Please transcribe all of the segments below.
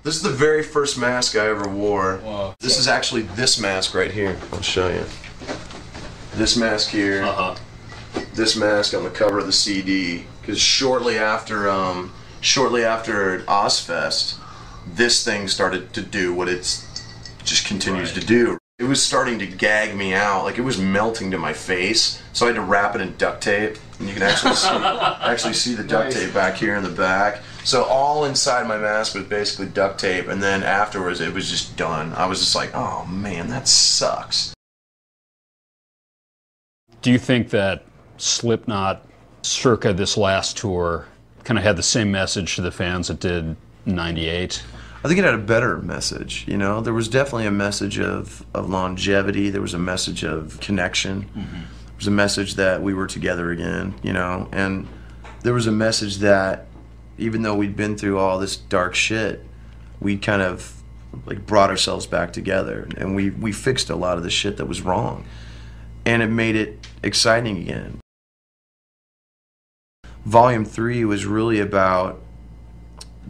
This is the very first mask I ever wore. Wow. This is actually this mask right here. I'll show you. This mask here. This mask on the cover of the CD. Because shortly after Ozfest, this thing started to do what it's just continues to do. It was starting to gag me out, like it was melting to my face. So I had to wrap it in duct tape, and you can actually see the duct tape back here in the back. So all inside my mask was basically duct tape, and then afterwards it was just done. I was just like, oh man, that sucks. Do you think that Slipknot, circa this last tour, kind of had the same message to the fans it did in '98? I think it had a better message, you know? There was definitely a message of longevity. There was a message of connection. There was a message that we were together again, you know? And there was a message that even though we'd been through all this dark shit, we kind of like brought ourselves back together. And we fixed a lot of the shit that was wrong. And it made it exciting again. Volume 3 was really about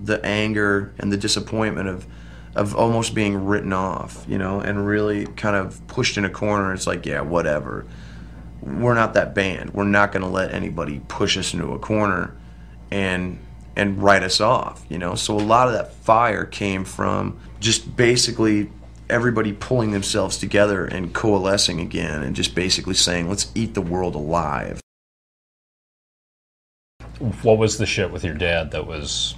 the anger and the disappointment of almost being written off, you know, and really kind of pushed in a corner. It's like, yeah, whatever. We're not that band. We're not going to let anybody push us into a corner and write us off, you know. So a lot of that fire came from just basically everybody pulling themselves together and coalescing again and just basically saying, let's eat the world alive. What was the shit with your dad that was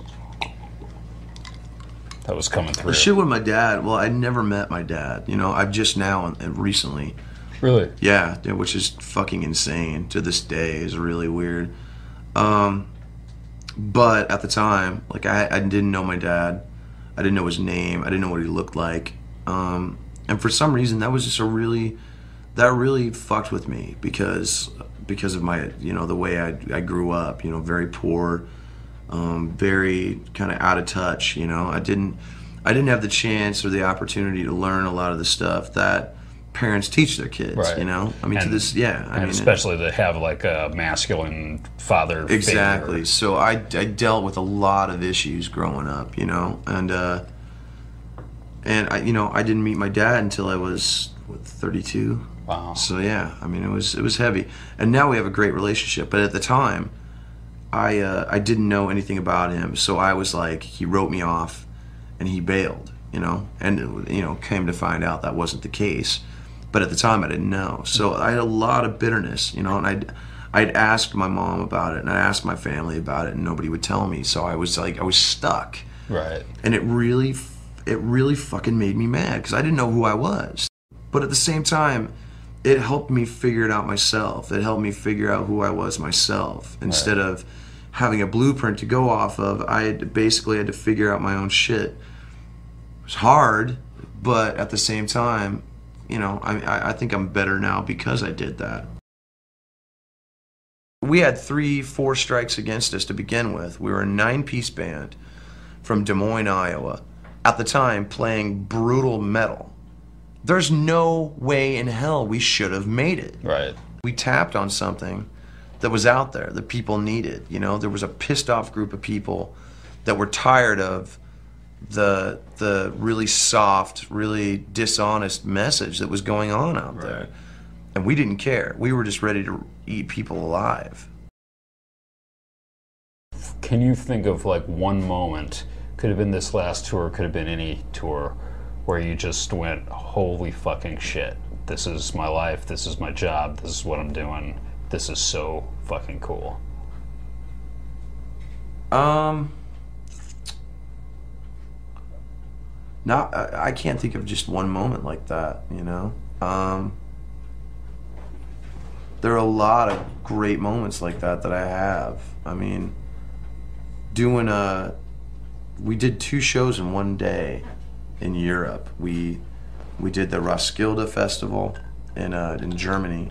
coming through? The shit with my dad, well, I never met my dad, you know. I've just now and recently. Really? Yeah, which is fucking insane to this day. Is really weird. But at the time, like I didn't know my dad. I didn't know his name. I didn't know what he looked like. And for some reason, that was just that really fucked with me because of my, you know, the way I grew up, you know, very poor, very kind of out of touch, you know. I didn't have the chance or the opportunity to learn a lot of the stuff that parents teach their kids, right. You know. I mean, and, to this, yeah. I mean, especially to have like a masculine father exactly. figure. So I dealt with a lot of issues growing up, you know, and I, you know, I didn't meet my dad until I was 32. Wow. So yeah, I mean, it was heavy, and now we have a great relationship. But at the time, I didn't know anything about him, so I was like, he wrote me off, and he bailed, you know, and you know, came to find out that wasn't the case. But at the time, I didn't know, so I had a lot of bitterness, you know, and I'd asked my mom about it, and I asked my family about it, and nobody would tell me. So I was like, I was stuck, right? And it really fucking made me mad because I didn't know who I was. But at the same time, it helped me figure it out myself. It helped me figure out who I was myself. Instead of having a blueprint to go off of, I basically had to figure out my own shit. It was hard, but at the same time, you know, I think I'm better now because I did that. We had 3-4 strikes against us to begin with. We were a 9-piece band from Des Moines, Iowa. At the time, playing brutal metal. There's no way in hell we should have made it. Right. We tapped on something that was out there that people needed. You know, there was a pissed off group of people that were tired of the really soft, really dishonest message that was going on out there. And we didn't care. We were just ready to eat people alive. Can you think of like one moment, could have been this last tour, could have been any tour, where you just went, holy fucking shit, this is my life, this is my job, this is what I'm doing, this is so fucking cool? I can't think of just one moment like that, you know. There are a lot of great moments like that I have. I mean, we did 2 shows in one day in Europe. We did the Roskilde Festival in Germany.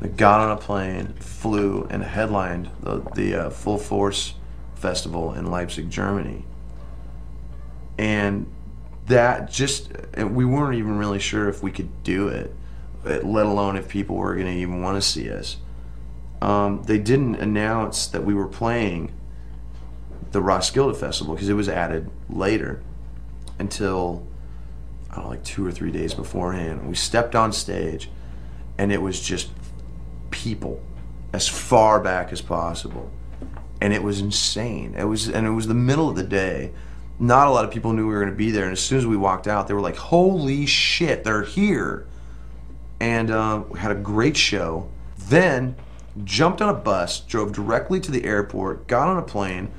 We got on a plane, flew, and headlined the Full Force Festival in Leipzig, Germany. And that we weren't even really sure if we could do it, let alone if people were going to even want to see us. They didn't announce that we were playing the Roskilde Festival because it was added later. until, I don't know, like 2 or 3 days beforehand. We stepped on stage, and it was just people as far back as possible, and it was insane. It was the middle of the day. Not a lot of people knew we were going to be there, and as soon as we walked out, they were like, "Holy shit, they're here!" And we had a great show. Then jumped on a bus, drove directly to the airport, got on a plane,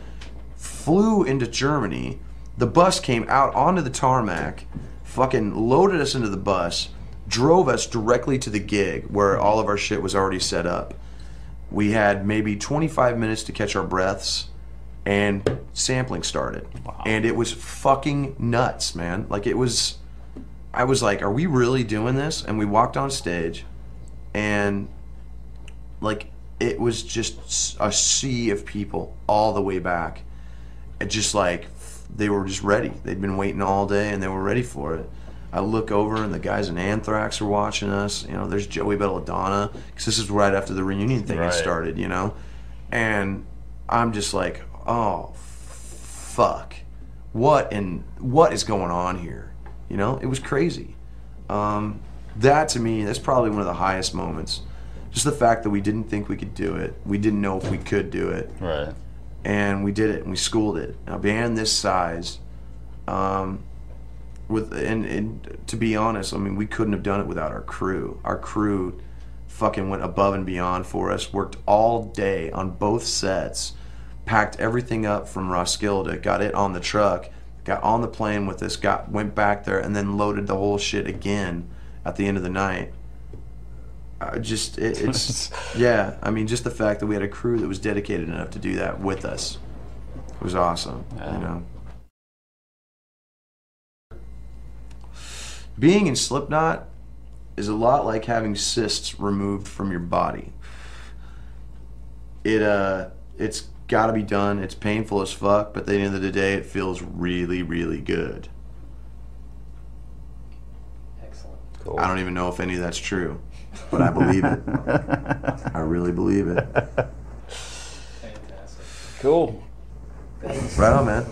flew into Germany. The bus came out onto the tarmac, fucking loaded us into the bus, drove us directly to the gig where all of our shit was already set up. We had maybe 25 minutes to catch our breaths, and sampling started. Wow. And it was fucking nuts, man. Like, it was, I was like, are we really doing this? And we walked on stage, and like, it was just a sea of people all the way back. It just like, they were just ready. They'd been waiting all day, and they were ready for it. I look over, and the guys in Anthrax are watching us. You know, there's Joey Belladonna, because this is right after the reunion thing had started, you know? And I'm just like, oh, fuck. What is going on here? You know, it was crazy. That, to me, that's probably one of the highest moments. Just the fact that we didn't think we could do it. We didn't know if we could do it. Right. And we did it, and we schooled it. Now, a band this size, and to be honest, I mean, we couldn't have done it without our crew. Our crew fucking went above and beyond for us, worked all day on both sets, packed everything up from Roskilde, got it on the truck, got on the plane with us, went back there, and then loaded the whole shit again at the end of the night. It's yeah, I mean, just the fact that we had a crew that was dedicated enough to do that with us was awesome. Yeah. You know, being in Slipknot is a lot like having cysts removed from your body. It's got to be done. It's painful as fuck, but at the end of the day, it feels really, really good. Excellent. Cool. I don't even know if any of that's true, but I believe it. I really believe it. Fantastic. Cool. Thanks. Right on, man.